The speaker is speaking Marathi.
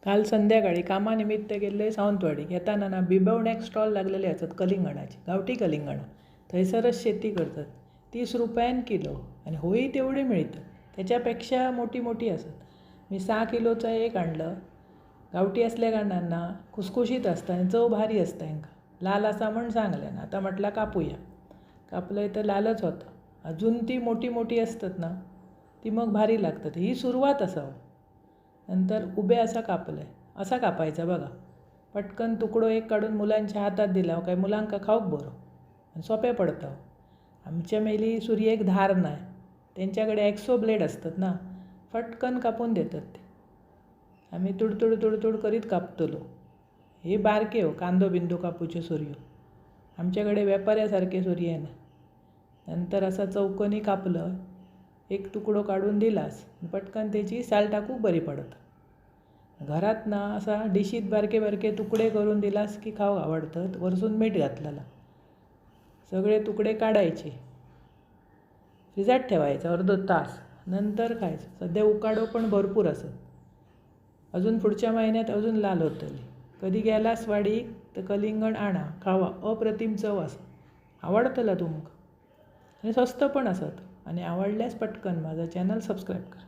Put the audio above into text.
काल संध्याकाळी कामानिमित्त गेल्ले सावंतवाडी येताना ना बिबवण्याक स्टॉल लागलेले असतात कलिंगणाचे, गावठी कलिंगणां. थंयसरच शेती करतात. 30 रुपयान किलो आणि होई तेवढी मिळतात. त्याच्यापेक्षा मोठी मोठी असत. मी 6 किलोचं एक आणलं. गावठी असल्या कारणानं ना खुसखुशीत असतं आणि चव भारी असतं. यांका लाल असा म्हण सांगल्यान आता म्हटलं कापूया. कापलं तर लालच होतं. अजून ती मोठी मोठी असतात ना ती मग भारी लागतात. ही सुरुवात असावं. नंतर उभे असा कापलं आहे. असा कापायचा बघा. पटकन तुकडो एक काढून मुलांच्या हातात दिला काय मुलांका खाऊक बरं आणि सोपे पडतं. आमच्या मेली सुरयेक धार नाही. त्यांच्याकडे एक्सो ब्लेड असतात ना, फटकन कापून देतात ते. आम्ही तुडतुड तुडतुड करीत कापतलो. हे बारके हो कांदो बिंदू कापूचे सुरयो. आमच्याकडे व्यापाऱ्यासारखे सुरये ना. नंतर असा चौकोनी कापलं, एक तुकडो काढून दिलास पटकन त्याची साल टाकूक बरी पडत. घरात ना असा डिशीत बारके बारके तुकडे करून दिलास की खाऊ आवडतात. वरसून मीठ घातलेला. सगळे तुकडे काढायचे, फ्रिजात ठेवायचं अर्धा तास, नंतर खायचं. सध्या उकाडो पण भरपूर असत. अजून पुढच्या महिन्यात अजून लाल होतली. कधी गेलास वाडीक तर कलिंगण आणा, खावा. अप्रतिम चव असत. आवडतलं तुमका आणि स्वस्त पण असत. आणि आवडल्यास पटकन माझा चॅनल सबस्क्राईब करा.